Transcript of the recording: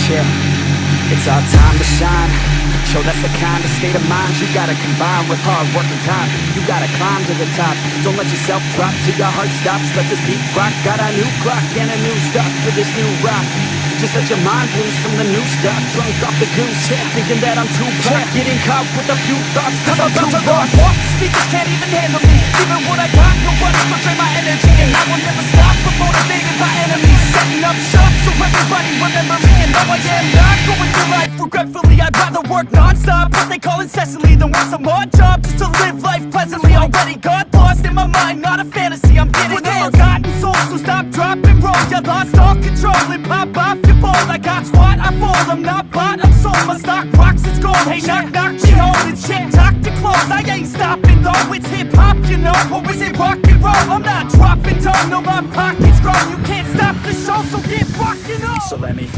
Yeah, it's our time to shine. Show that's the kind of state of mind you gotta combine with hard work and time. You gotta climb to the top. Don't let yourself drop till your heart stops. Let this beat rock. Got a new clock and a new stock for this new rock. Just let your mind loose from the new stock. Drunk off the goose, thinking that I'm too black. Getting caught with a few thoughts, cause I'm too lost. Speakers can't even handle me. Even what I got, nobody will drain my energy. And I will never stop, but motivated by enemies. Setting up shop so everybody remember me. And now I am not going through life regretfully. I'd rather work non-stop, what they call incessantly, than work some odd job just to live life pleasantly. Already got lost in my mind, not a fantasy. I'm getting there. Forgotten soul, so stop, drop, and roll. You lost all control and pop off your ball. I got squat, I fall, I'm not bought, I'm sold. My stock rocks, it's gold. Hey, knock, knock, she holding shit, talk to close. I ain't stopping though, it's hip-hop, you know. Or is it rock and roll? I'm not dropping down, no, my pocket's grown. You can't stop the show, so get rockin' up. So let me